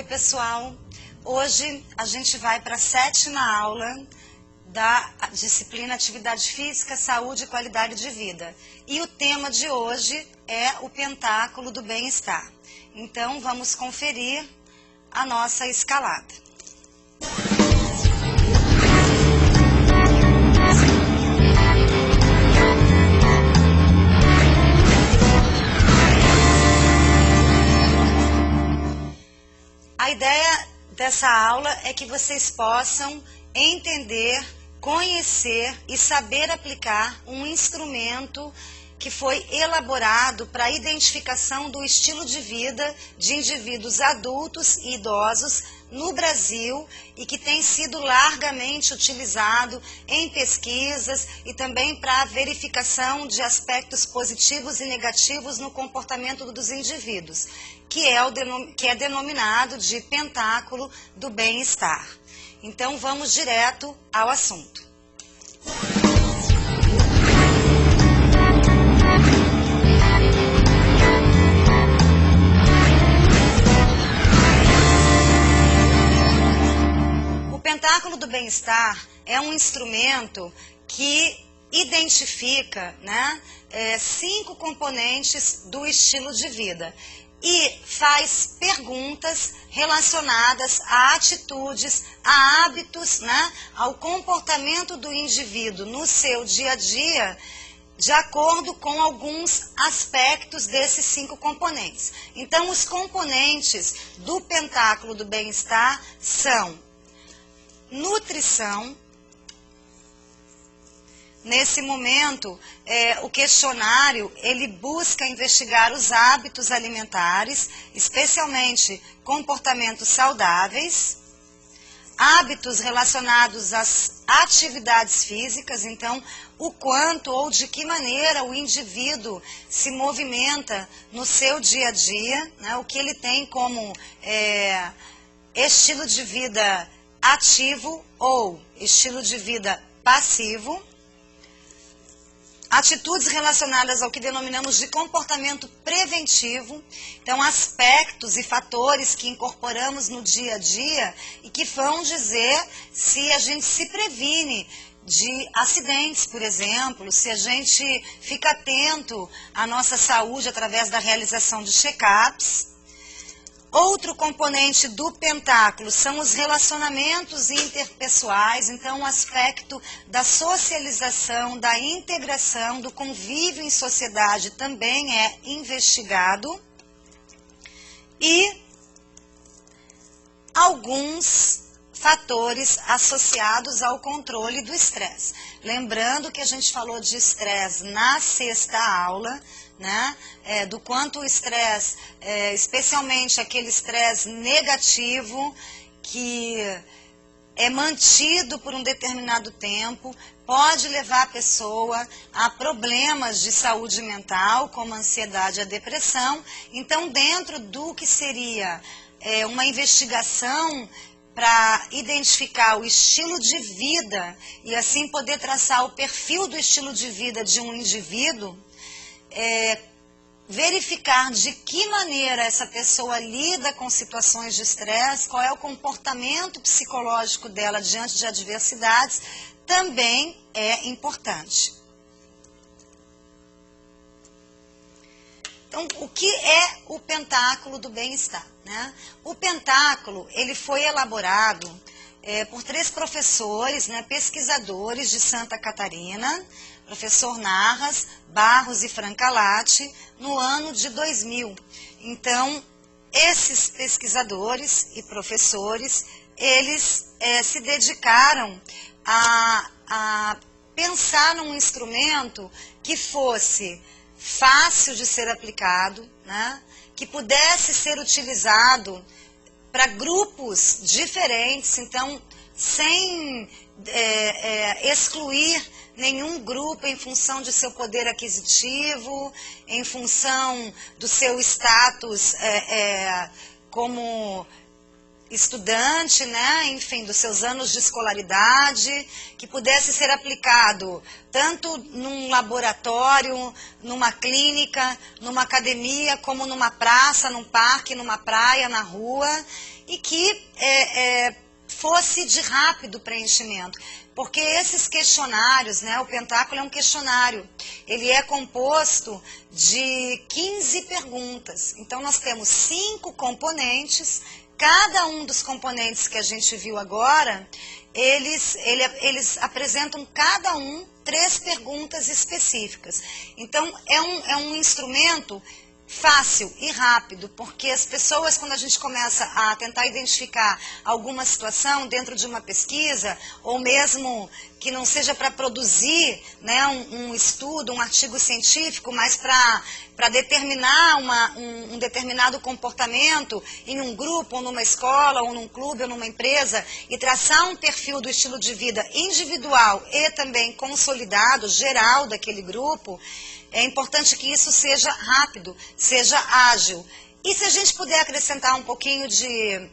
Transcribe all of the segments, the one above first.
pessoal, hoje a gente vai para a 7ª aula da disciplina Atividade Física, Saúde e Qualidade de Vida. E o tema de hoje é o pentáculo do bem-estar. Então vamos conferir a nossa escalada. A ideia dessa aula é que vocês possam entender, conhecer e saber aplicar um instrumento que foi elaborado para a identificação do estilo de vida de indivíduos adultos e idosos no Brasil e que tem sido largamente utilizado em pesquisas e também para a verificação de aspectos positivos e negativos no comportamento dos indivíduos, que é denominado de pentáculo do bem-estar. Então vamos direto ao assunto. O pentáculo do bem-estar é um instrumento que identifica, 5 componentes do estilo de vida e faz perguntas relacionadas a atitudes, a hábitos, ao comportamento do indivíduo no seu dia a dia, de acordo com alguns aspectos desses 5 componentes. Então, os componentes do pentáculo do bem-estar são nutrição. Nesse momento, o questionário ele busca investigar os hábitos alimentares, especialmente comportamentos saudáveis, hábitos relacionados às atividades físicas, então o quanto ou de que maneira o indivíduo se movimenta no seu dia a dia, o que ele tem como estilo de vida ativo ou estilo de vida passivo. Atitudes relacionadas ao que denominamos de comportamento preventivo, então aspectos e fatores que incorporamos no dia a dia e que vão dizer se a gente se previne de acidentes, por exemplo, se a gente fica atento à nossa saúde através da realização de check-ups. Outro componente do pentáculo são os relacionamentos interpessoais, então o aspecto da socialização, da integração, do convívio em sociedade também é investigado. E alguns fatores associados ao controle do estresse. Lembrando que a gente falou de estresse na 6ª aula, do quanto o estresse, especialmente aquele estresse negativo, que é mantido por um determinado tempo, pode levar a pessoa a problemas de saúde mental, como a ansiedade e a depressão. Então, dentro do que seria uma investigação para identificar o estilo de vida e assim poder traçar o perfil do estilo de vida de um indivíduo, verificar de que maneira essa pessoa lida com situações de estresse, qual é o comportamento psicológico dela diante de adversidades, também é importante. Então, o que é o pentáculo do bem-estar? O pentáculo ele foi elaborado por 3 professores, pesquisadores de Santa Catarina, professor Narras, Barros e Francalati, no ano de 2000. Então, esses pesquisadores e professores, eles se dedicaram a pensar num instrumento que fosse fácil de ser aplicado, que pudesse ser utilizado para grupos diferentes, então, sem excluir nenhum grupo em função de seu poder aquisitivo, em função do seu status como estudante, né, enfim, dos seus anos de escolaridade, que pudesse ser aplicado tanto num laboratório, numa clínica, numa academia, como numa praça, num parque, numa praia, na rua, e que fosse de rápido preenchimento. Porque esses questionários, né, o Pentáculo é um questionário, ele é composto de 15 perguntas. Então nós temos 5 componentes. Cada um dos componentes que a gente viu agora, eles apresentam cada um 3 perguntas específicas. Então, é um instrumento fácil e rápido, porque as pessoas, quando a gente começa a tentar identificar alguma situação dentro de uma pesquisa, ou mesmo que não seja para produzir, né, um estudo, um artigo científico, mas para determinar um determinado comportamento em um grupo, ou numa escola, ou num clube, ou numa empresa, e traçar um perfil do estilo de vida individual e também consolidado, geral daquele grupo, é importante que isso seja rápido, seja ágil. E se a gente puder acrescentar um pouquinho de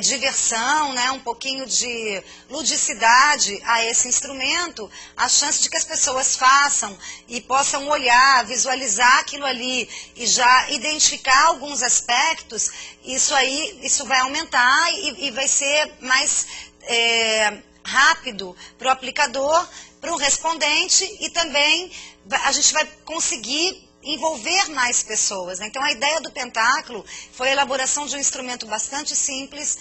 diversão, né, um pouquinho de ludicidade a esse instrumento, a chance de que as pessoas façam e possam olhar, visualizar aquilo ali e já identificar alguns aspectos, isso vai aumentar e vai ser mais rápido para o aplicador, para o respondente, e também a gente vai conseguir envolver mais pessoas, né? Então a ideia do Pentáculo foi a elaboração de um instrumento bastante simples,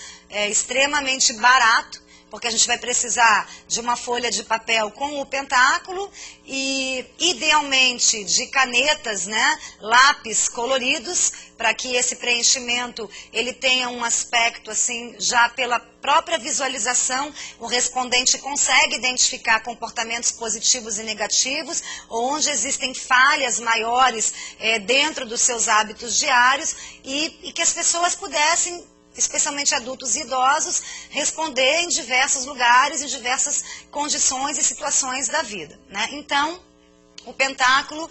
extremamente barato, porque a gente vai precisar de uma folha de papel com o Pentáculo e idealmente de canetas, né, lápis coloridos, para que esse preenchimento ele tenha um aspecto assim, já pela própria visualização, o respondente consegue identificar comportamentos positivos e negativos, ou onde existem falhas maiores dentro dos seus hábitos diários, e que as pessoas pudessem, especialmente adultos e idosos, responder em diversos lugares, em diversas condições e situações da vida, né? Então, o Pentáculo,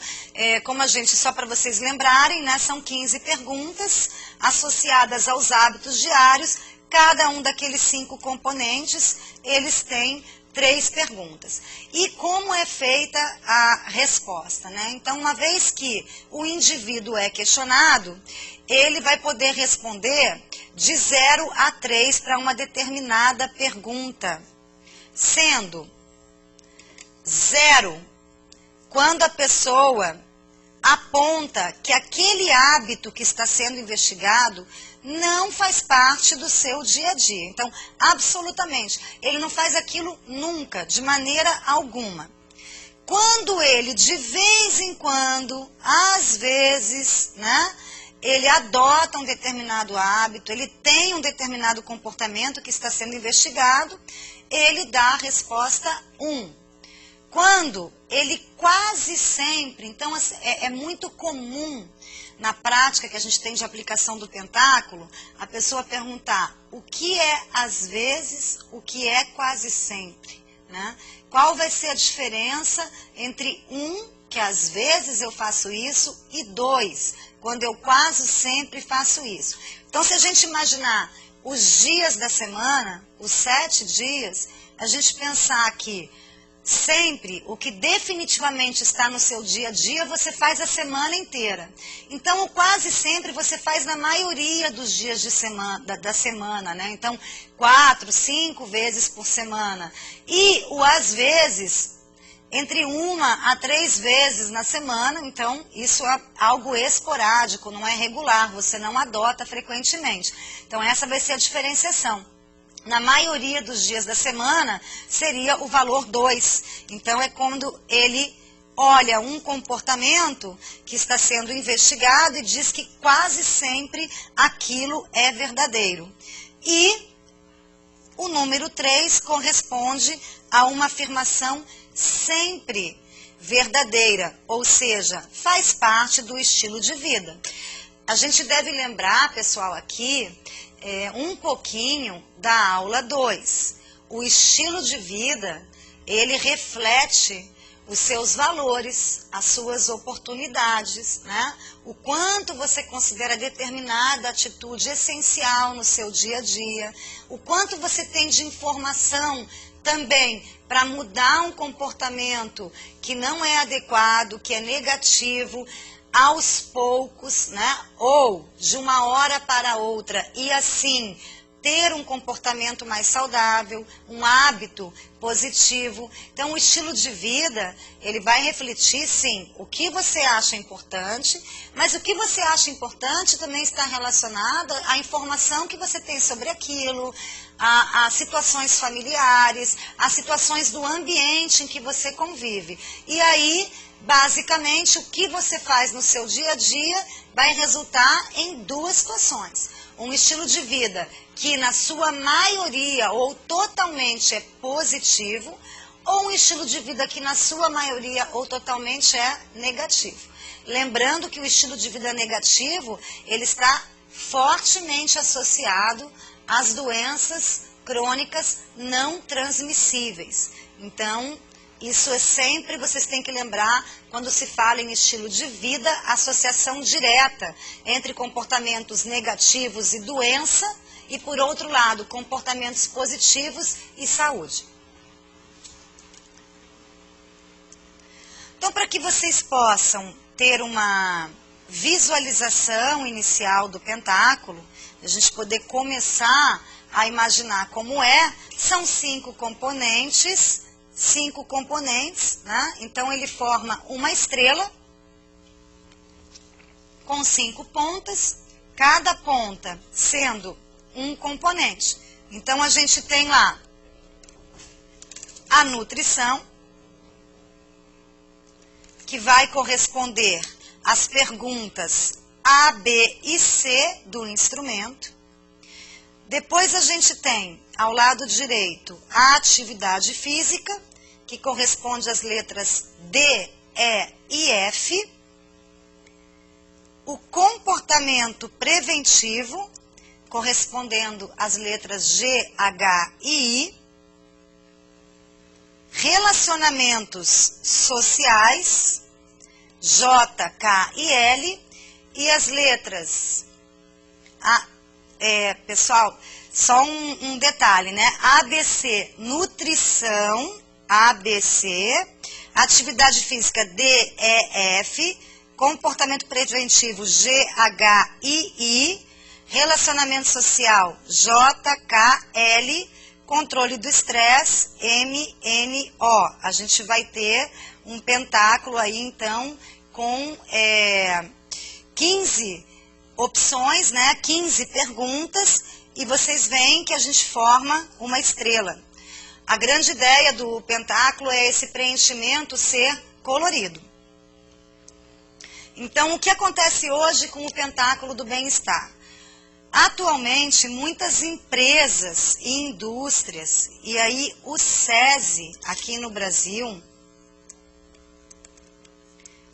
como a gente, só para vocês lembrarem, né, são 15 perguntas associadas aos hábitos diários. Cada um daqueles 5 componentes, eles têm 3 perguntas. E como é feita a resposta, né? Então, uma vez que o indivíduo é questionado, ele vai poder responder de 0 a 3 para uma determinada pergunta, sendo 0 quando a pessoa aponta que aquele hábito que está sendo investigado não faz parte do seu dia a dia. Então, absolutamente, ele não faz aquilo nunca, de maneira alguma. Quando ele, de vez em quando, às vezes, né, ele adota um determinado hábito, ele tem um determinado comportamento que está sendo investigado, ele dá a resposta 1. Quando ele quase sempre, então é muito comum na prática que a gente tem de aplicação do Pentáculo, a pessoa perguntar o que é às vezes, o que é quase sempre, né? Qual vai ser a diferença entre 1, que às vezes eu faço isso, e 2, quando eu quase sempre faço isso. Então, se a gente imaginar os dias da semana, os 7 dias, a gente pensar que sempre, o que definitivamente está no seu dia a dia, você faz a semana inteira. Então, o quase sempre você faz na maioria dos dias de semana, da semana, né? Então, 4, 5 vezes por semana. E o às vezes, entre 1 a 3 vezes na semana. Então, isso é algo esporádico, não é regular, você não adota frequentemente. Então, essa vai ser a diferenciação. Na maioria dos dias da semana, seria o valor 2. Então, é quando ele olha um comportamento que está sendo investigado e diz que quase sempre aquilo é verdadeiro. E o número 3 corresponde a uma afirmação sempre verdadeira, ou seja, faz parte do estilo de vida. A gente deve lembrar, pessoal, aqui, um pouquinho da aula 2. O estilo de vida, ele reflete os seus valores, as suas oportunidades, né? O quanto você considera determinada atitude essencial no seu dia a dia, o quanto você tem de informação também para mudar um comportamento que não é adequado, que é negativo, aos poucos, né? Ou de uma hora para outra, e assim ter um comportamento mais saudável, um hábito positivo. Então, o estilo de vida, ele vai refletir, sim, o que você acha importante, mas o que você acha importante também está relacionado à informação que você tem sobre aquilo, a situações familiares, a situações do ambiente em que você convive. E aí, basicamente, o que você faz no seu dia a dia vai resultar em duas situações. Um estilo de vida que na sua maioria ou totalmente é positivo, ou um estilo de vida que na sua maioria ou totalmente é negativo. Lembrando que o estilo de vida negativo, ele está fortemente associado às doenças crônicas não transmissíveis. Então, isso é sempre, vocês têm que lembrar, quando se fala em estilo de vida, associação direta entre comportamentos negativos e doença, e por outro lado, comportamentos positivos e saúde. Então, para que vocês possam ter uma visualização inicial do pentáculo, a gente poder começar a imaginar como é, são 5 componentes, né? Então ele forma uma estrela com 5 pontas, cada ponta sendo um componente. Então a gente tem lá a nutrição, que vai corresponder às perguntas A, B e C do instrumento. Depois a gente tem, ao lado direito, a atividade física, que corresponde às letras D, E e F. O comportamento preventivo, correspondendo às letras G, H e I. Relacionamentos sociais, J, K e L. E as letras... pessoal, só um detalhe, né? ABC, nutrição, ABC, atividade física D, E, F, comportamento preventivo G, H, I, I, relacionamento social J, K, L, controle do estresse M, N, O. A gente vai ter um pentáculo aí, então, com 15 opções, né? 15 perguntas, e vocês veem que a gente forma uma estrela. A grande ideia do pentáculo é esse preenchimento ser colorido. Então, o que acontece hoje com o pentáculo do bem-estar? Atualmente, muitas empresas e indústrias, e aí o SESI, aqui no Brasil,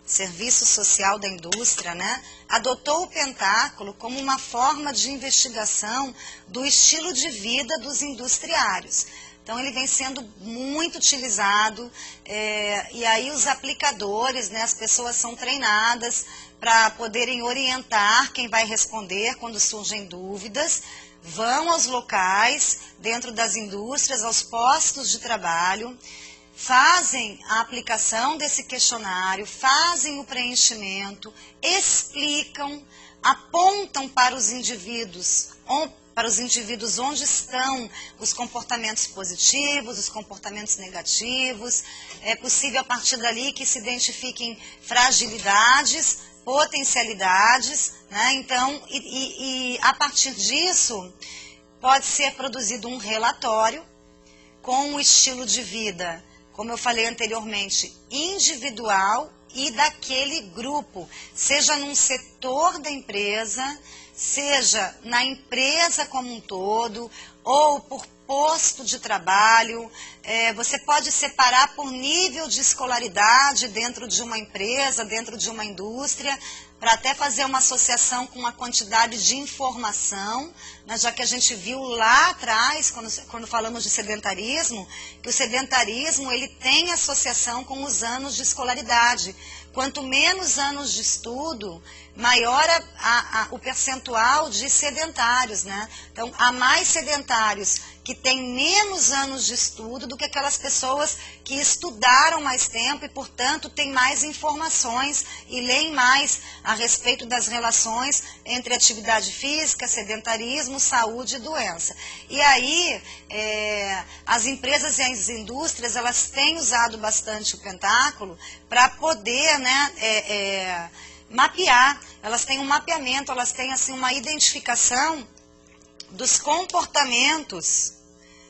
Serviço Social da Indústria, né, adotou o pentáculo como uma forma de investigação do estilo de vida dos industriários. Então, ele vem sendo muito utilizado, e aí os aplicadores, né, as pessoas são treinadas para poderem orientar quem vai responder quando surgem dúvidas, vão aos locais, dentro das indústrias, aos postos de trabalho, fazem a aplicação desse questionário, fazem o preenchimento, explicam, apontam para os indivíduos onde estão os comportamentos positivos, os comportamentos negativos. É possível a partir dali que se identifiquem fragilidades, potencialidades, né? Então, a partir disso, pode ser produzido um relatório com o estilo de vida, como eu falei anteriormente, individual e daquele grupo, seja num setor da empresa, seja na empresa como um todo, ou por posto de trabalho. Você pode separar por nível de escolaridade dentro de uma empresa, dentro de uma indústria. para até fazer uma associação com a quantidade de informação, né, já que a gente viu lá atrás, quando falamos de sedentarismo, que o sedentarismo ele tem associação com os anos de escolaridade. Quanto menos anos de estudo, maior o percentual de sedentários, né? Então, há mais sedentários que têm menos anos de estudo do que aquelas pessoas que estudaram mais tempo e, portanto, têm mais informações e leem mais a respeito das relações entre atividade física, sedentarismo, saúde e doença. E aí, as empresas e as indústrias, elas têm usado bastante o pentáculo para poder, né, mapear. Elas têm um mapeamento, elas têm assim uma identificação dos comportamentos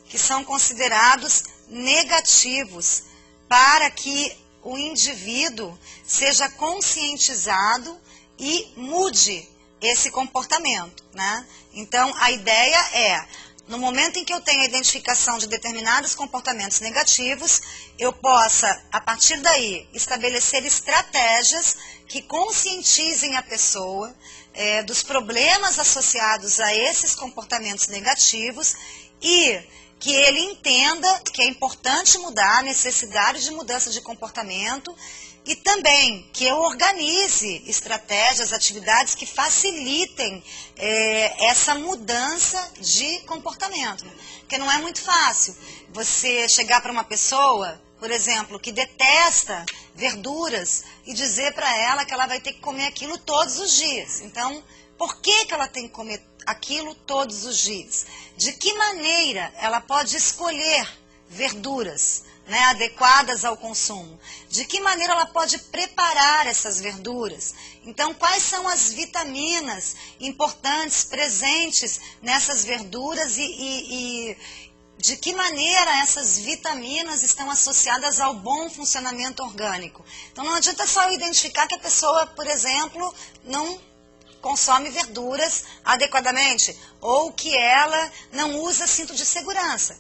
que são considerados negativos para que o indivíduo seja conscientizado e mude esse comportamento, né? Então, a ideia é, no momento em que eu tenho a identificação de determinados comportamentos negativos, eu possa, a partir daí, estabelecer estratégias que conscientizem a pessoa dos problemas associados a esses comportamentos negativos e que ele entenda que é importante mudar, a necessidade de mudança de comportamento e também que eu organize estratégias, atividades que facilitem essa mudança de comportamento. Porque não é muito fácil você chegar para uma pessoa, por exemplo, que detesta verduras e dizer para ela que ela vai ter que comer aquilo todos os dias. Então, por que ela tem que comer aquilo todos os dias? De que maneira ela pode escolher verduras, né, adequadas ao consumo? De que maneira ela pode preparar essas verduras? Então, quais são as vitaminas importantes presentes nessas verduras e de que maneira essas vitaminas estão associadas ao bom funcionamento orgânico? Então, não adianta só eu identificar que a pessoa, por exemplo, não consome verduras adequadamente ou que ela não usa cinto de segurança.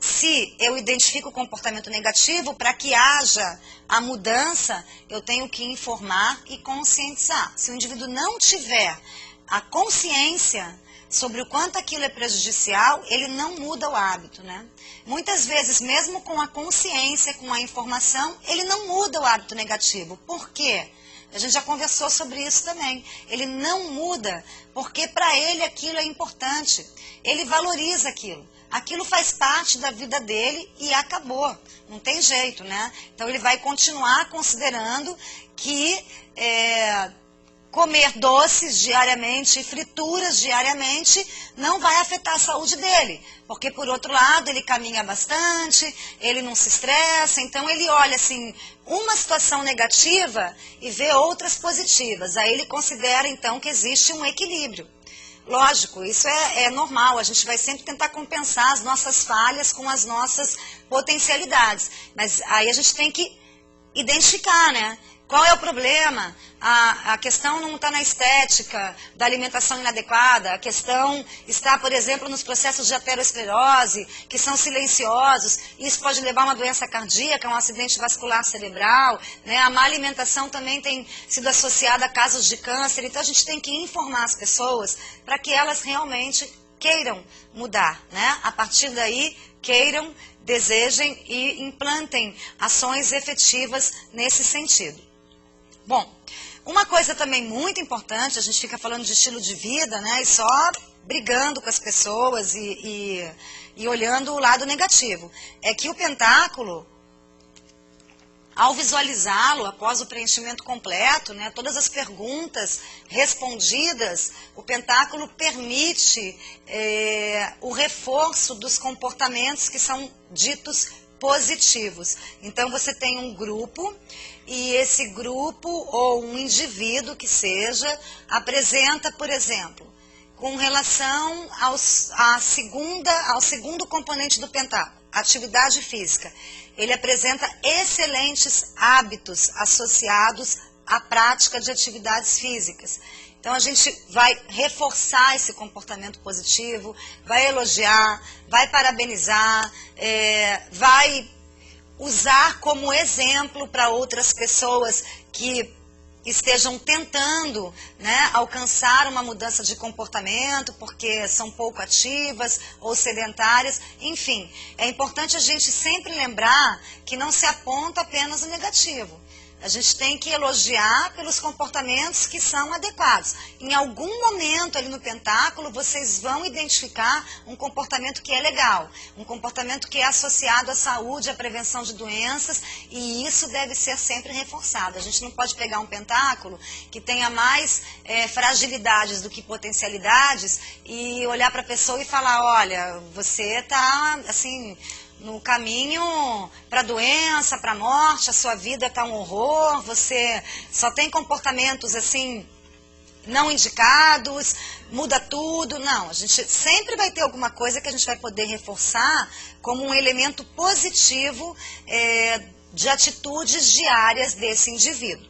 Se eu identifico o comportamento negativo, para que haja a mudança, eu tenho que informar e conscientizar. Se o indivíduo não tiver a consciência sobre o quanto aquilo é prejudicial, ele não muda o hábito, né? Muitas vezes, mesmo com a consciência, com a informação, ele não muda o hábito negativo. Por quê? A gente já conversou sobre isso também. Ele não muda porque para ele aquilo é importante. Ele valoriza aquilo. Aquilo faz parte da vida dele e acabou. Não tem jeito, né? Então ele vai continuar considerando que comer doces diariamente, frituras diariamente, não vai afetar a saúde dele. Porque, por outro lado, ele caminha bastante, ele não se estressa, então ele olha assim, uma situação negativa e vê outras positivas. Aí ele considera, então, que existe um equilíbrio. Lógico, isso é normal, a gente vai sempre tentar compensar as nossas falhas com as nossas potencialidades. Mas aí a gente tem que identificar, né? Qual é o problema? A questão não está na estética da alimentação inadequada, a questão está, por exemplo, nos processos de aterosclerose, que são silenciosos, isso pode levar a uma doença cardíaca, um acidente vascular cerebral, né? A má alimentação também tem sido associada a casos de câncer, então a gente tem que informar as pessoas para que elas realmente queiram mudar, né? A partir daí, queiram, desejem e implantem ações efetivas nesse sentido. Bom, uma coisa também muito importante, a gente fica falando de estilo de vida, né, e só brigando com as pessoas e olhando o lado negativo, é que o pentáculo, ao visualizá-lo, após o preenchimento completo, né, todas as perguntas respondidas, o pentáculo permite o reforço dos comportamentos que são ditos positivos. Então, você tem um grupo e esse grupo ou um indivíduo que seja apresenta, por exemplo, com relação ao segundo componente do pentáculo, atividade física. Ele apresenta excelentes hábitos associados à prática de atividades físicas. Então, a gente vai reforçar esse comportamento positivo, vai elogiar, vai parabenizar, vai usar como exemplo para outras pessoas que estejam tentando, né, alcançar uma mudança de comportamento porque são pouco ativas ou sedentárias, enfim. É importante a gente sempre lembrar que não se aponta apenas o negativo. A gente tem que elogiar pelos comportamentos que são adequados. Em algum momento ali no pentáculo, vocês vão identificar um comportamento que é legal, um comportamento que é associado à saúde, à prevenção de doenças, e isso deve ser sempre reforçado. A gente não pode pegar um pentáculo que tenha mais fragilidades do que potencialidades e olhar para a pessoa e falar, olha, você está assim, no caminho para a doença, para a morte, a sua vida está um horror, você só tem comportamentos assim não indicados, muda tudo. Não, a gente sempre vai ter alguma coisa que a gente vai poder reforçar como um elemento positivo de atitudes diárias desse indivíduo.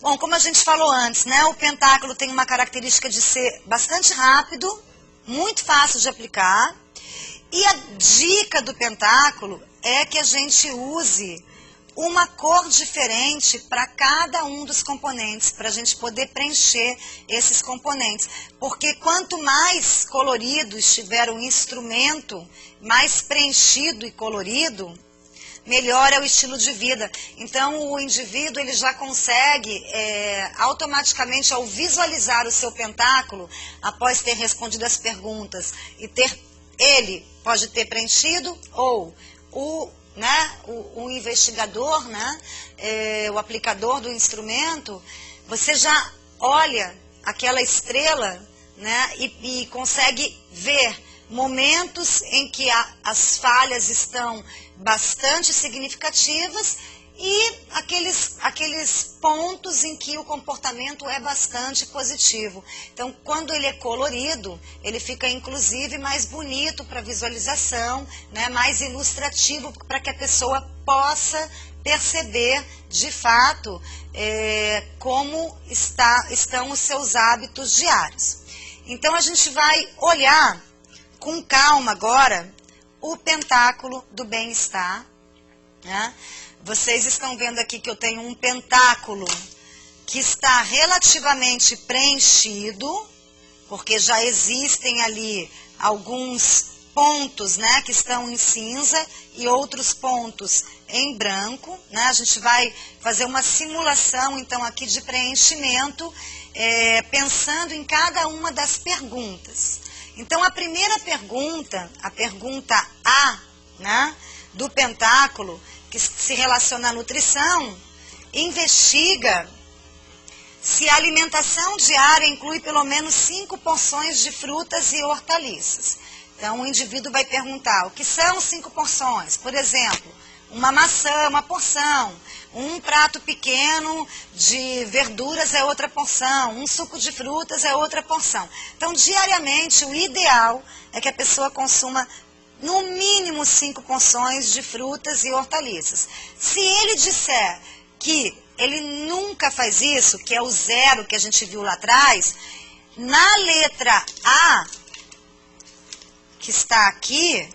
Bom, como a gente falou antes, né, o pentáculo tem uma característica de ser bastante rápido, muito fácil de aplicar. E a dica do pentáculo é que a gente use uma cor diferente para cada um dos componentes, para a gente poder preencher esses componentes. Porque quanto mais colorido estiver o instrumento, mais preenchido e colorido, melhor é o estilo de vida. Então o indivíduo ele já consegue automaticamente, ao visualizar o seu pentáculo, após ter respondido as perguntas e ele pode ter preenchido, ou o investigador, né, o aplicador do instrumento, você já olha aquela estrela, né, e consegue ver momentos em que as falhas estão bastante significativas e aqueles pontos em que o comportamento é bastante positivo. Então, quando ele é colorido, ele fica inclusive mais bonito para visualização, né, mais ilustrativo para que a pessoa possa perceber de fato como estão os seus hábitos diários. Então, a gente vai olhar com calma agora o pentáculo do bem-estar, né? Vocês estão vendo aqui que eu tenho um pentáculo que está relativamente preenchido, porque já existem ali alguns pontos, né, que estão em cinza e outros pontos em branco, né? A gente vai fazer uma simulação, então, aqui de preenchimento, pensando em cada uma das perguntas. Então, a primeira pergunta, a pergunta A, né, do pentáculo, que se relaciona à nutrição, investiga se a alimentação diária inclui pelo menos 5 porções de frutas e hortaliças. Então, o indivíduo vai perguntar o que são 5 porções. Por exemplo, uma maçã, uma porção. Um prato pequeno de verduras é outra porção. Um suco de frutas é outra porção. Então, diariamente, o ideal é que a pessoa consuma no mínimo 5 porções de frutas e hortaliças. Se ele disser que ele nunca faz isso, que é o 0 que a gente viu lá atrás, na letra A, que está aqui,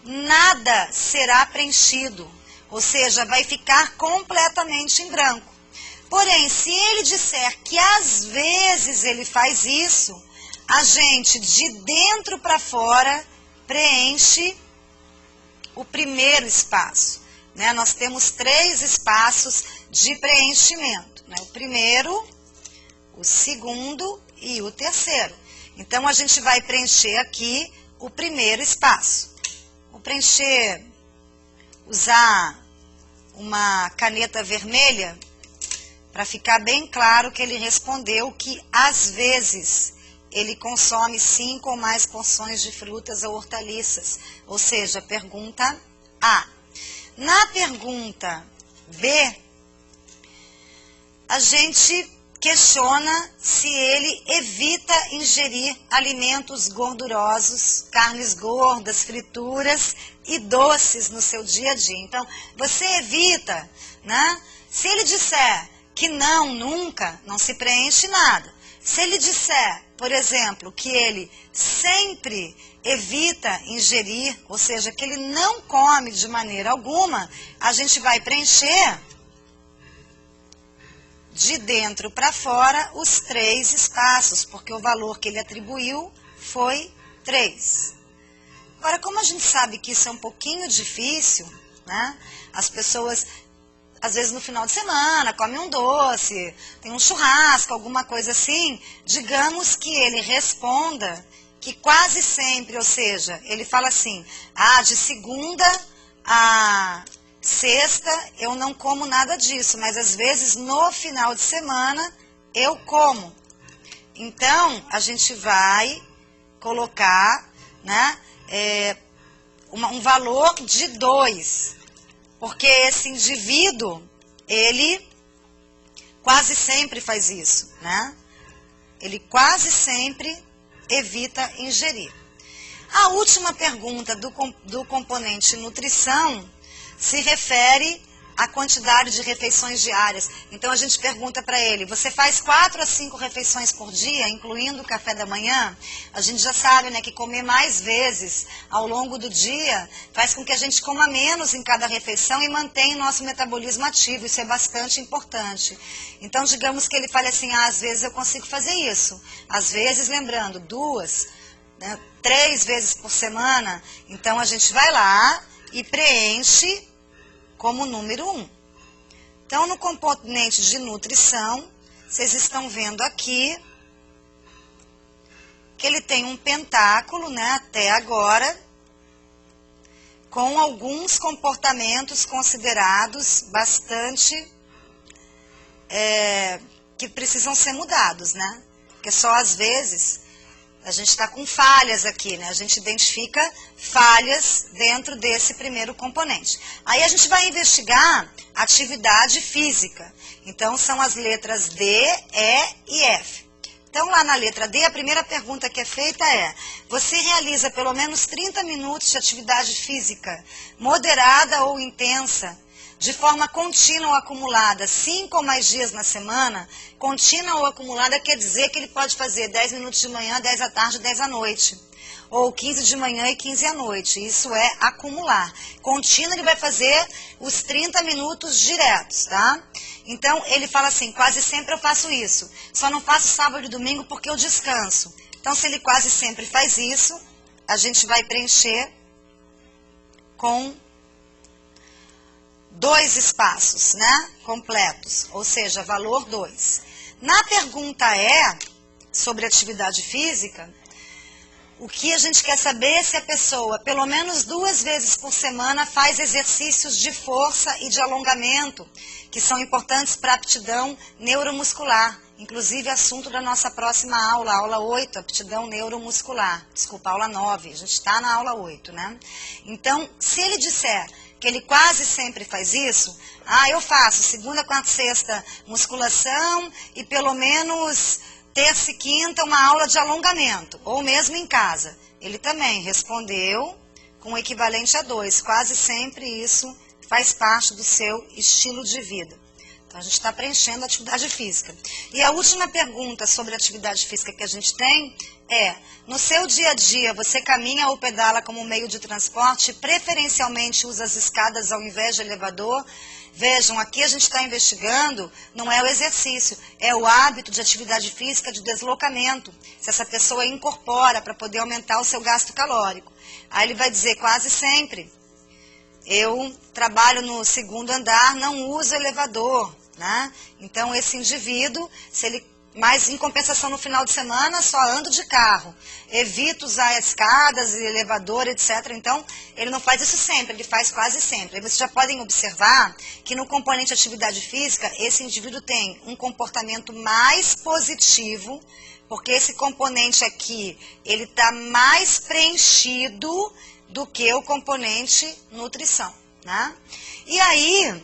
nada será preenchido, ou seja, vai ficar completamente em branco. Porém, se ele disser que às vezes ele faz isso, a gente de dentro para fora preenche o primeiro espaço, né? Nós temos 3 espaços de preenchimento, né? O primeiro, o segundo e o terceiro. Então, a gente vai preencher aqui o primeiro espaço. Vou preencher, usar uma caneta vermelha para ficar bem claro que ele respondeu que às vezes ele consome 5 ou mais porções de frutas ou hortaliças, ou seja, pergunta A. Na pergunta B, a gente questiona se ele evita ingerir alimentos gordurosos, carnes gordas, frituras e doces no seu dia a dia. Então, você evita, né? Se ele disser que não, nunca, não se preenche nada. Se ele disser, por exemplo, que ele sempre evita ingerir, ou seja, que ele não come de maneira alguma, a gente vai preencher de dentro para fora os 3 espaços, porque o valor que ele atribuiu foi 3. Agora, como a gente sabe que isso é um pouquinho difícil, né? As pessoas, às vezes no final de semana, comem um doce, tem um churrasco, alguma coisa assim, digamos que ele responda que quase sempre, ou seja, ele fala assim, de segunda a sexta eu não como nada disso, mas às vezes no final de semana eu como. Então, a gente vai colocar, né, um valor de 2, porque esse indivíduo, ele quase sempre faz isso, né? Ele quase sempre evita ingerir. A última pergunta do componente nutrição se refere à quantidade de refeições diárias. Então a gente pergunta para ele, você faz 4 a 5 refeições por dia, incluindo o café da manhã? A gente já sabe, né, que comer mais vezes ao longo do dia faz com que a gente coma menos em cada refeição e mantenha o nosso metabolismo ativo. Isso é bastante importante. Então digamos que ele fale assim, às vezes eu consigo fazer isso. Às vezes, lembrando, 2, né, 3 vezes por semana. Então a gente vai lá e preenche como número 1. Então, no componente de nutrição, vocês estão vendo aqui que ele tem um pentáculo, né, até agora, com alguns comportamentos considerados bastante que precisam ser mudados, né? Porque só às vezes a gente está com falhas aqui, né? A gente identifica falhas dentro desse primeiro componente. Aí a gente vai investigar atividade física. Então, são as letras D, E e F. Então, lá na letra D, a primeira pergunta que é feita é, você realiza pelo menos 30 minutos de atividade física moderada ou intensa, de forma contínua ou acumulada, 5 ou mais dias na semana? Contínua ou acumulada quer dizer que ele pode fazer 10 minutos de manhã, 10 à tarde, 10 à noite. Ou 15 de manhã e 15 à noite. Isso é acumular. Contínua ele vai fazer os 30 minutos diretos, tá? Então, ele fala assim, quase sempre eu faço isso. Só não faço sábado e domingo porque eu descanso. Então, se ele quase sempre faz isso, a gente vai preencher com 2 espaços, né, completos, ou seja, valor 2. Na pergunta sobre atividade física, o que a gente quer saber é se a pessoa, pelo menos 2 vezes por semana, faz exercícios de força e de alongamento, que são importantes para a aptidão neuromuscular, inclusive assunto da nossa próxima aula, aula 8, aptidão neuromuscular, desculpa, aula 9, a gente está na aula 8, né? Então, se ele disser que ele quase sempre faz isso, eu faço segunda, quarta, sexta musculação e pelo menos terça e quinta uma aula de alongamento, ou mesmo em casa. Ele também respondeu com o equivalente a 2, quase sempre isso faz parte do seu estilo de vida. Então a gente está preenchendo a atividade física. E a última pergunta sobre atividade física que a gente tem é, no seu dia a dia, você caminha ou pedala como meio de transporte, preferencialmente usa as escadas ao invés de elevador? Vejam, aqui a gente está investigando, não é o exercício, é o hábito de atividade física de deslocamento, se essa pessoa incorpora para poder aumentar o seu gasto calórico. Aí ele vai dizer, quase sempre, eu trabalho no 2º andar, não uso elevador, né? Então esse indivíduo, se ele, mas em compensação no final de semana só ando de carro, evito usar escadas, elevador, etc. Então ele não faz isso sempre, ele faz quase sempre. Aí vocês já podem observar que no componente atividade física, esse indivíduo tem um comportamento mais positivo, porque esse componente aqui, ele está mais preenchido do que o componente nutrição, né? E aí,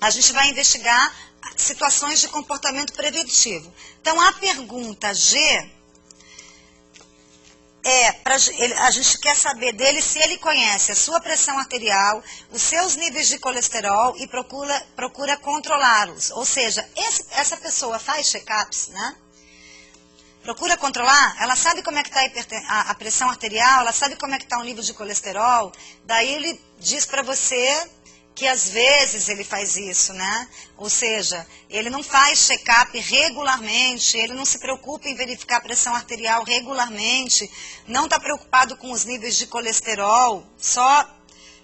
a gente vai investigar situações de comportamento preventivo. Então, a pergunta G a gente quer saber dele se ele conhece a sua pressão arterial, os seus níveis de colesterol e procura controlá-los. Ou seja, essa pessoa faz check-ups, né? Procura controlar, ela sabe como é que está a pressão arterial, ela sabe como é que está o nível de colesterol, daí ele diz para você que às vezes ele faz isso, né? Ou seja, ele não faz check-up regularmente, ele não se preocupa em verificar a pressão arterial regularmente, não está preocupado com os níveis de colesterol, só,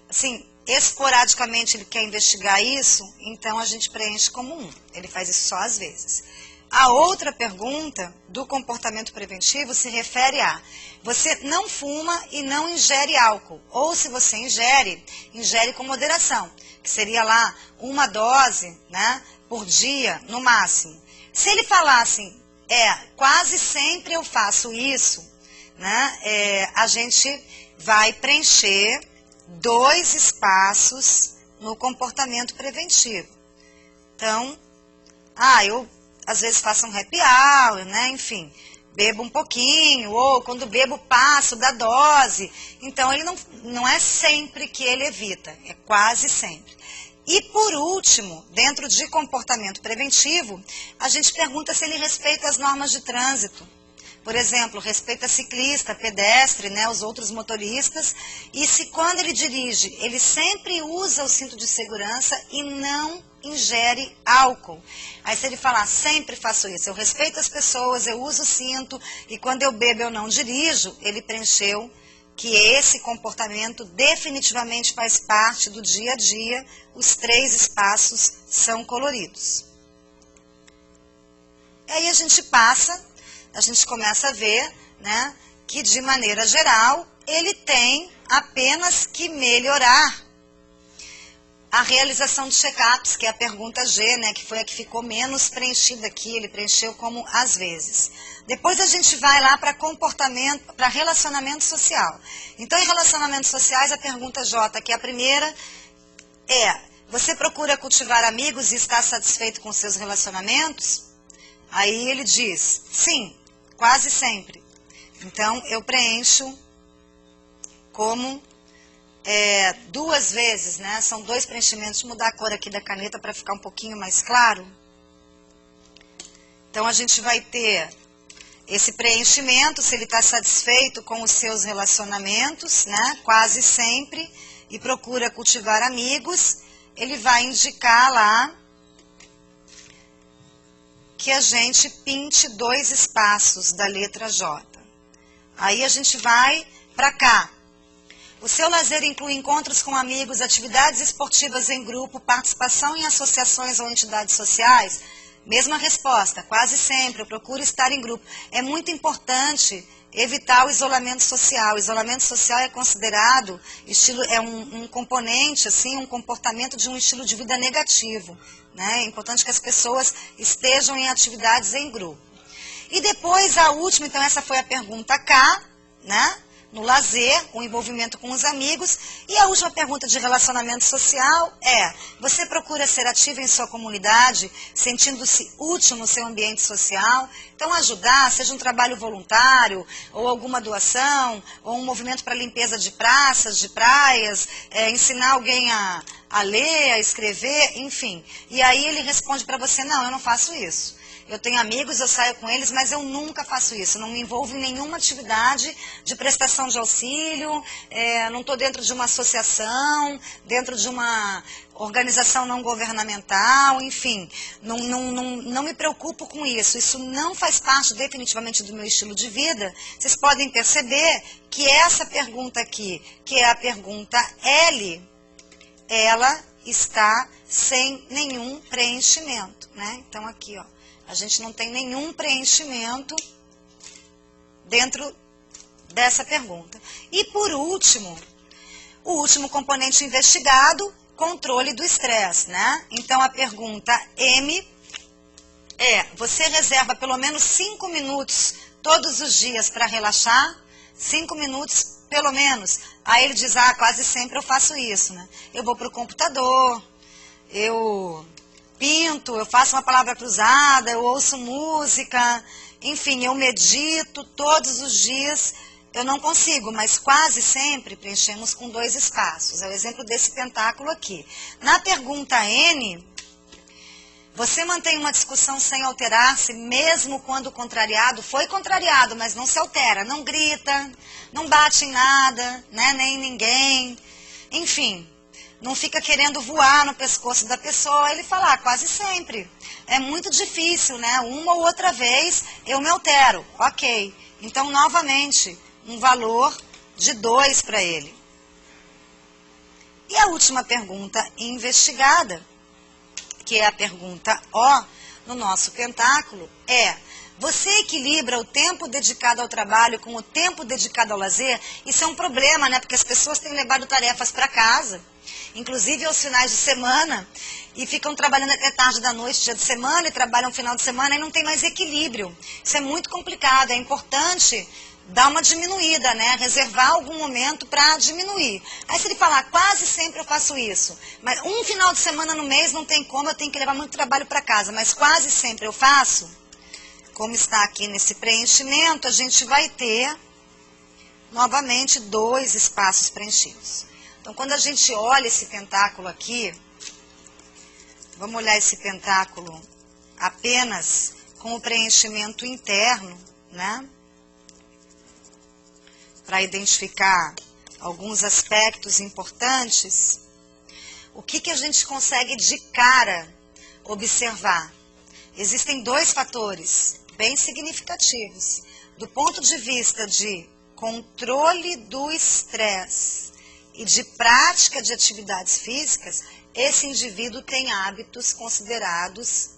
assim, esporadicamente ele quer investigar isso, então a gente preenche como 1. Ele faz isso só às vezes. A outra pergunta do comportamento preventivo se refere a: você não fuma e não ingere álcool, ou se você ingere, ingere com moderação, que seria lá 1 dose, né, por dia, no máximo. Se ele falasse, quase sempre eu faço isso, né, a gente vai preencher 2 espaços no comportamento preventivo. Então, eu às vezes faço um happy hour, né, enfim, bebo um pouquinho, ou quando bebo passo da dose. Então, ele não é sempre que ele evita, é quase sempre. E por último, dentro de comportamento preventivo, a gente pergunta se ele respeita as normas de trânsito. Por exemplo, respeita ciclista, pedestre, né, os outros motoristas, e se quando ele dirige, ele sempre usa o cinto de segurança e não ingere álcool. Aí se ele falar, sempre faço isso, eu respeito as pessoas, eu uso o cinto, e quando eu bebo eu não dirijo, ele preencheu que esse comportamento definitivamente faz parte do dia a dia, os 3 espaços são coloridos. Aí a gente começa a ver, né, que de maneira geral, ele tem apenas que melhorar a realização de check-ups, que é a pergunta G, né, que foi a que ficou menos preenchida aqui, ele preencheu como às vezes. Depois a gente vai lá para comportamento, para relacionamento social. Então, em relacionamentos sociais, a pergunta J, que é a primeira, você procura cultivar amigos e está satisfeito com seus relacionamentos? Aí ele diz, sim, quase sempre. Então, eu preencho como 2 vezes, né? São 2 preenchimentos. Vou mudar a cor aqui da caneta para ficar um pouquinho mais claro. Então, a gente vai ter esse preenchimento, se ele está satisfeito com os seus relacionamentos, né? Quase sempre, e procura cultivar amigos, ele vai indicar lá que a gente pinte 2 espaços da letra J. Aí a gente vai para cá. O seu lazer inclui encontros com amigos, atividades esportivas em grupo, participação em associações ou entidades sociais? Mesma resposta, quase sempre, eu procuro estar em grupo. É muito importante evitar o isolamento social. O isolamento social é considerado, um componente, assim, um comportamento de um estilo de vida negativo. Né? É importante que as pessoas estejam em atividades em grupo. E depois a última, então essa foi a pergunta K, né? No lazer, o envolvimento com os amigos. E a última pergunta de relacionamento social você procura ser ativo em sua comunidade, sentindo-se útil no seu ambiente social? Então ajudar, seja um trabalho voluntário, ou alguma doação, ou um movimento para limpeza de praças, de praias, ensinar alguém a ler, a escrever, enfim. E aí ele responde para você, não, eu não faço isso. Eu tenho amigos, eu saio com eles, mas eu nunca faço isso. Não me envolvo em nenhuma atividade de prestação de auxílio, não estou dentro de uma associação, dentro de uma organização não governamental, enfim. Não me preocupo com isso. Isso não faz parte definitivamente do meu estilo de vida. Vocês podem perceber que essa pergunta aqui, que é a pergunta L, ela está sem nenhum preenchimento, né? Então aqui, ó. A gente não tem nenhum preenchimento dentro dessa pergunta. E por último, o último componente investigado, controle do estresse, né? Então a pergunta M você reserva pelo menos 5 minutos todos os dias para relaxar? 5 minutos pelo menos. Aí ele diz, quase sempre eu faço isso, né? Eu vou para o computador, eu pinto, eu faço uma palavra cruzada, eu ouço música, enfim, eu medito todos os dias. Eu não consigo, mas quase sempre preenchemos com 2 espaços. É o exemplo desse pentáculo aqui. Na pergunta N, você mantém uma discussão sem alterar-se, mesmo quando contrariado? Foi contrariado, mas não se altera, não grita, não bate em nada, né, nem em ninguém, enfim. não fica querendo voar no pescoço da pessoa. Ele fala, quase sempre. É muito difícil, né? Uma ou outra vez eu me altero. Ok. Então, novamente, um valor de 2 para ele. E a última pergunta investigada, que é a pergunta O no nosso pentáculo, é: você equilibra o tempo dedicado ao trabalho com o tempo dedicado ao lazer? Isso é um problema, né? Porque as pessoas têm levado tarefas para casa, inclusive aos finais de semana, e ficam trabalhando até tarde da noite, dia de semana, e trabalham final de semana, e não tem mais equilíbrio. Isso é muito complicado, é importante dar uma diminuída, né? Reservar algum momento para diminuir. Aí se ele falar, quase sempre eu faço isso, mas um final de semana no mês não tem como, eu tenho que levar muito trabalho para casa, mas quase sempre eu faço, como está aqui nesse preenchimento, a gente vai ter novamente 2 espaços preenchidos. Então, quando a gente olha esse pentáculo aqui, vamos olhar esse pentáculo apenas com o preenchimento interno, né? Para identificar alguns aspectos importantes. O que a gente consegue de cara observar? Existem 2 fatores bem significativos. Do ponto de vista de controle do estresse e de prática de atividades físicas, esse indivíduo tem hábitos considerados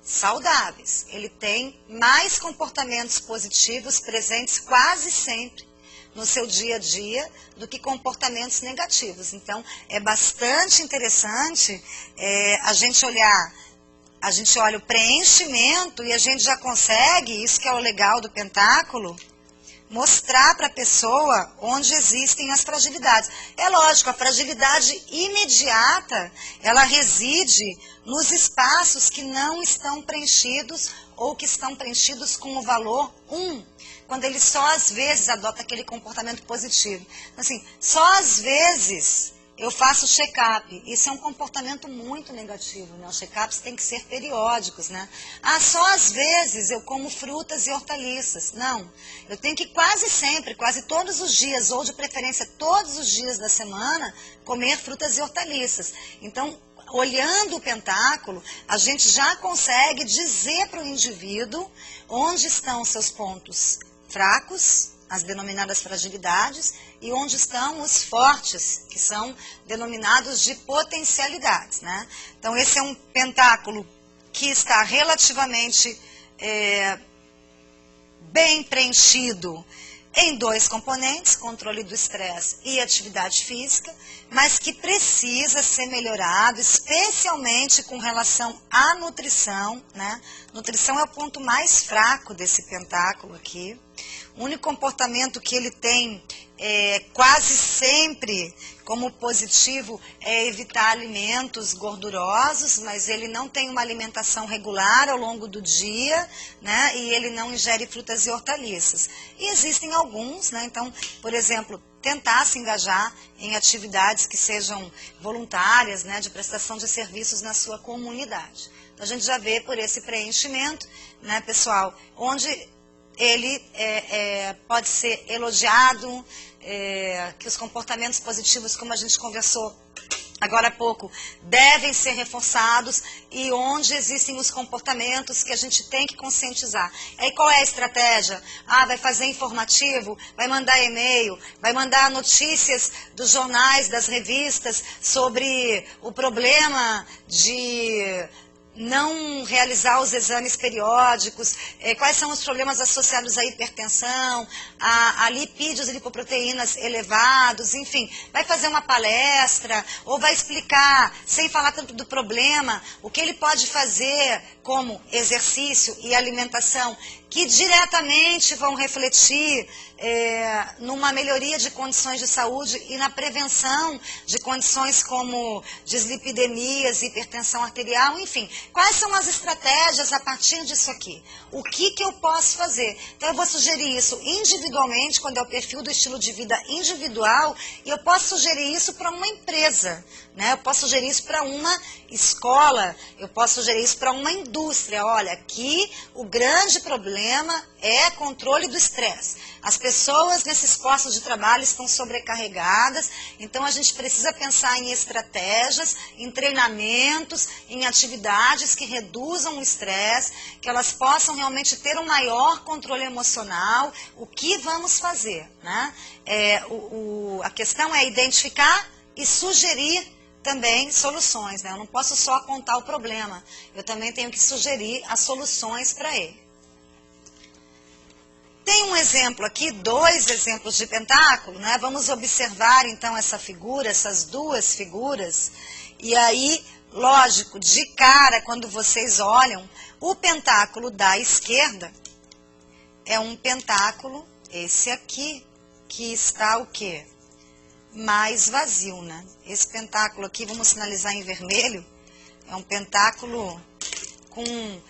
saudáveis. Ele tem mais comportamentos positivos presentes quase sempre no seu dia a dia do que comportamentos negativos. Então, é bastante interessante a gente olha o preenchimento e a gente já consegue, isso que é o legal do pentáculo, mostrar para a pessoa onde existem as fragilidades. É lógico, a fragilidade imediata, ela reside nos espaços que não estão preenchidos ou que estão preenchidos com o valor 1. Quando ele só às vezes adota aquele comportamento positivo. Assim, só às vezes eu faço check-up. Isso é um comportamento muito negativo, né? Os check-ups têm que ser periódicos, né? Só às vezes eu como frutas e hortaliças. Não, eu tenho que quase sempre, quase todos os dias, ou de preferência todos os dias da semana, comer frutas e hortaliças. Então, olhando o pentáculo, a gente já consegue dizer para o indivíduo onde estão os seus pontos fracos, as denominadas fragilidades, e onde estão os fortes, que são denominados de potencialidades, né? Então, esse é um pentáculo que está relativamente bem preenchido em 2 componentes, controle do estresse e atividade física, mas que precisa ser melhorado, especialmente com relação à nutrição, né? Nutrição é o ponto mais fraco desse pentáculo aqui. O único comportamento que ele tem quase sempre como positivo é evitar alimentos gordurosos, mas ele não tem uma alimentação regular ao longo do dia, né? E ele não ingere frutas e hortaliças. E existem alguns, né? Então, por exemplo, tentar se engajar em atividades que sejam voluntárias, né? De prestação de serviços na sua comunidade. Então, a gente já vê por esse preenchimento, né, pessoal, onde ele pode ser elogiado, que os comportamentos positivos, como a gente conversou agora há pouco, devem ser reforçados, e onde existem os comportamentos que a gente tem que conscientizar. Aí qual é a estratégia? Vai fazer informativo, vai mandar e-mail, vai mandar notícias dos jornais, das revistas, sobre o problema de não realizar os exames periódicos, quais são os problemas associados à hipertensão, a lipídios e lipoproteínas elevados, enfim, vai fazer uma palestra ou vai explicar, sem falar tanto do problema, o que ele pode fazer como exercício e alimentação, que diretamente vão refletir numa melhoria de condições de saúde e na prevenção de condições como dislipidemias, hipertensão arterial, enfim. Quais são as estratégias a partir disso aqui? O que eu posso fazer? Então, eu vou sugerir isso individualmente, quando é o perfil do estilo de vida individual, e eu posso sugerir isso para uma empresa, né? Eu posso sugerir isso para uma escola, eu posso sugerir isso para uma indústria. Olha, aqui o grande problema problema é controle do estresse. As pessoas nesses postos de trabalho estão sobrecarregadas, então a gente precisa pensar em estratégias, em treinamentos, em atividades que reduzam o estresse, que elas possam realmente ter um maior controle emocional. O que vamos fazer, né? A questão é identificar e sugerir também soluções, né? Eu não posso só apontar o problema, eu também tenho que sugerir as soluções para ele. Tem um exemplo aqui, 2 exemplos de pentáculo, né? Vamos observar então essa figura, essas 2 figuras, e aí, lógico, de cara, quando vocês olham, o pentáculo da esquerda é um pentáculo, esse aqui, que está o quê? Mais vazio, né? Esse pentáculo aqui, vamos sinalizar em vermelho, é um pentáculo com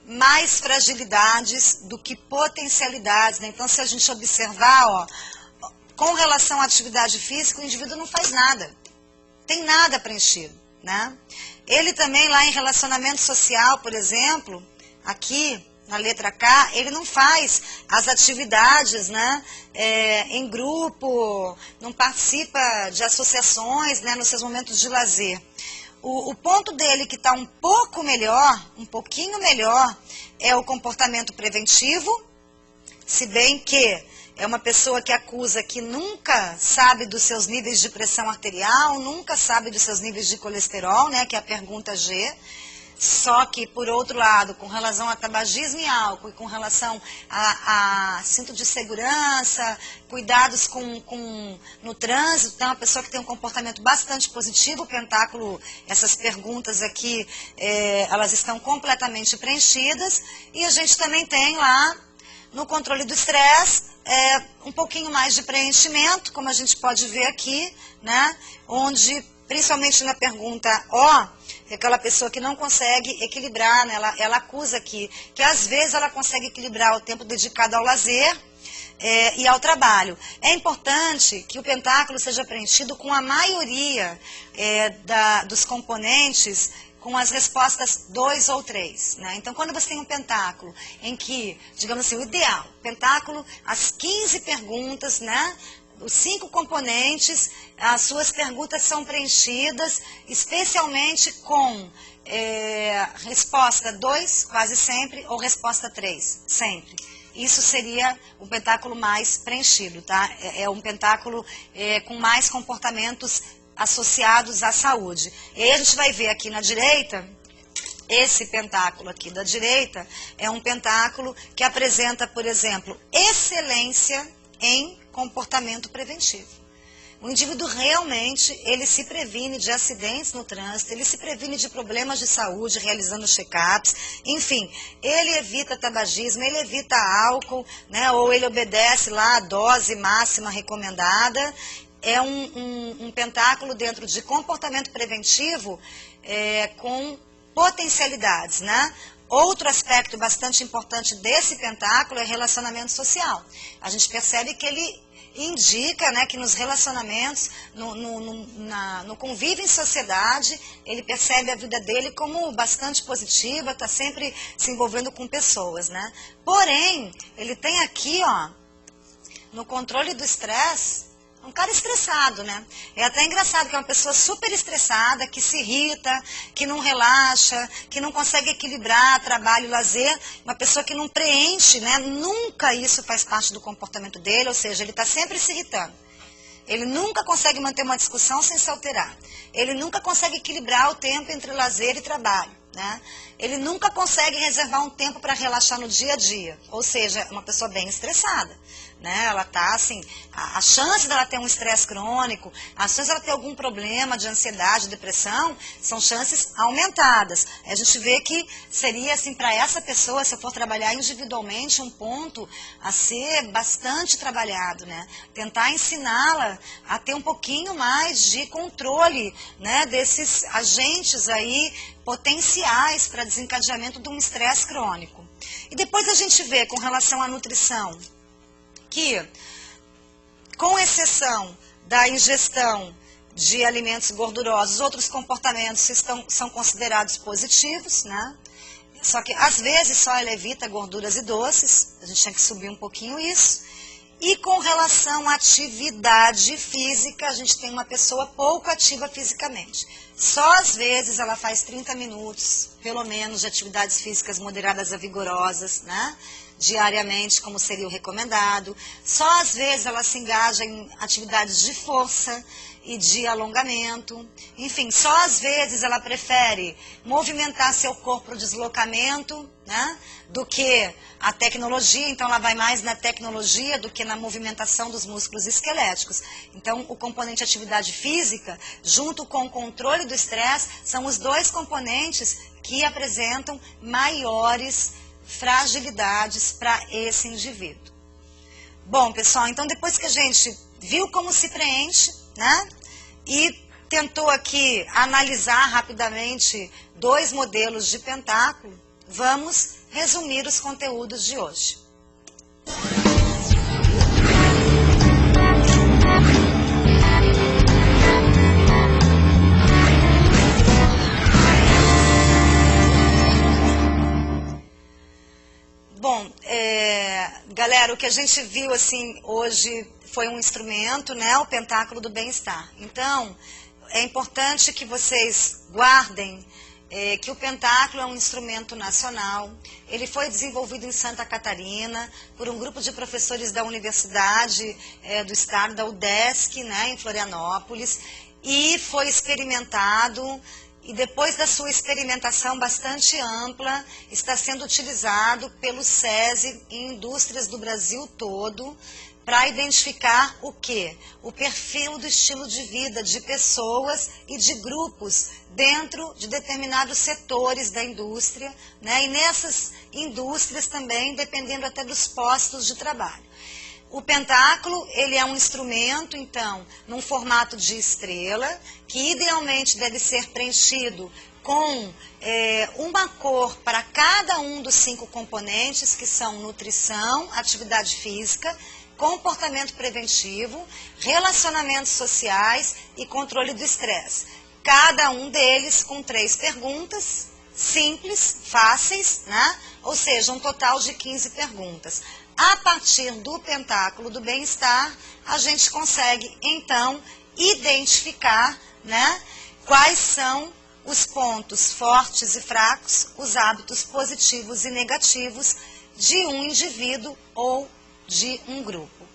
mais fragilidades do que potencialidades, né? Então, se a gente observar, ó, com relação à atividade física, o indivíduo não faz nada, tem nada preenchido, né? Ele também lá em relacionamento social, por exemplo, aqui na letra K, ele não faz as atividades, né, em grupo, não participa de associações, né, nos seus momentos de lazer. O ponto dele que está um pouco melhor, um pouquinho melhor, é o comportamento preventivo, se bem que é uma pessoa que acusa que nunca sabe dos seus níveis de pressão arterial, nunca sabe dos seus níveis de colesterol, né, que é a pergunta G. Só que, por outro lado, com relação a tabagismo e álcool, e com relação a cinto de segurança, cuidados no trânsito, é uma pessoa que tem um comportamento bastante positivo. O pentáculo, essas perguntas aqui, elas estão completamente preenchidas. E a gente também tem lá, no controle do estresse, um pouquinho mais de preenchimento, como a gente pode ver aqui, né, onde, principalmente na pergunta O, é aquela pessoa que não consegue equilibrar, né? Ela acusa aqui que às vezes ela consegue equilibrar o tempo dedicado ao lazer e ao trabalho. É importante que o pentáculo seja preenchido com a maioria dos componentes com as respostas 2 ou 3. Né? Então, quando você tem um pentáculo em que, digamos assim, o ideal, pentáculo, as 15 perguntas, né? Os 5 componentes, as suas perguntas são preenchidas, especialmente com resposta 2, quase sempre, ou resposta 3, sempre. Isso seria um pentáculo mais preenchido, tá? É um pentáculo com mais comportamentos associados à saúde. E aí a gente vai ver aqui na direita, esse pentáculo aqui da direita é um pentáculo que apresenta, por exemplo, excelência em comportamento preventivo. O indivíduo realmente, ele se previne de acidentes no trânsito, ele se previne de problemas de saúde, realizando check-ups, enfim, ele evita tabagismo, ele evita álcool, né, ou ele obedece lá a dose máxima recomendada. É um pentáculo dentro de comportamento preventivo com potencialidades, né? Outro aspecto bastante importante desse pentáculo é relacionamento social. A gente percebe que ele indica, né, que nos relacionamentos, no convívio em sociedade, ele percebe a vida dele como bastante positiva, está sempre se envolvendo com pessoas, né? Porém, ele tem aqui, ó, no controle do estresse, um cara estressado, né? É até engraçado que é uma pessoa super estressada, que se irrita, que não relaxa, que não consegue equilibrar trabalho e lazer, uma pessoa que não preenche, né? Nunca isso faz parte do comportamento dele, ou seja, ele está sempre se irritando. Ele nunca consegue manter uma discussão sem se alterar. Ele nunca consegue equilibrar o tempo entre lazer e trabalho, né? Ele nunca consegue reservar um tempo para relaxar no dia a dia, ou seja, é uma pessoa bem estressada. Né? Ela está assim, a chance dela ter um estresse crônico, a chance dela ter algum problema de ansiedade, depressão, são chances aumentadas. A gente vê que seria assim, para essa pessoa, se eu for trabalhar individualmente, um ponto a ser bastante trabalhado, né? Tentar ensiná-la a ter um pouquinho mais de controle, né, desses agentes aí potenciais para desencadeamento de um estresse crônico. E depois a gente vê com relação à nutrição, que, com exceção da ingestão de alimentos gordurosos, outros comportamentos são considerados positivos, né? Só que às vezes só ela evita gorduras e doces, a gente tem que subir um pouquinho isso. E com relação à atividade física, a gente tem uma pessoa pouco ativa fisicamente. Só às vezes ela faz 30 minutos, pelo menos, de atividades físicas moderadas a vigorosas, né? Diariamente, como seria o recomendado. Só às vezes ela se engaja em atividades de força e de alongamento. Enfim, só às vezes ela prefere movimentar seu corpo para o deslocamento, né, do que a tecnologia. Então ela vai mais na tecnologia do que na movimentação dos músculos esqueléticos. Então o componente atividade física, junto com o controle do estresse, são os dois componentes que apresentam maiores fragilidades para esse indivíduo. Bom, pessoal, então depois que a gente viu como se preenche, né, e tentou aqui analisar rapidamente 2 modelos de pentáculo, vamos resumir os conteúdos de hoje. Bom, galera, o que a gente viu assim hoje foi um instrumento, né, o pentáculo do bem-estar. Então, é importante que vocês guardem que o pentáculo é um instrumento nacional. Ele foi desenvolvido em Santa Catarina por um grupo de professores da Universidade do Estado, da UDESC, né, em Florianópolis, e foi experimentado. E depois da sua experimentação bastante ampla, está sendo utilizado pelo SESI em indústrias do Brasil todo para identificar o quê? O perfil do estilo de vida de pessoas e de grupos dentro de determinados setores da indústria, né? E nessas indústrias também, dependendo até dos postos de trabalho. O pentáculo, ele é um instrumento, então, num formato de estrela, que idealmente deve ser preenchido com uma cor para cada um dos 5 componentes, que são nutrição, atividade física, comportamento preventivo, relacionamentos sociais e controle do estresse. Cada um deles com 3 perguntas, simples, fáceis, né? Ou seja, um total de 15 perguntas. A partir do pentáculo do bem-estar, a gente consegue, então, identificar, né, quais são os pontos fortes e fracos, os hábitos positivos e negativos de um indivíduo ou de um grupo.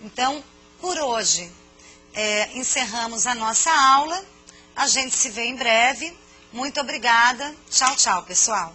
Então, por hoje, encerramos a nossa aula. A gente se vê em breve. Muito obrigada. Tchau, tchau, pessoal.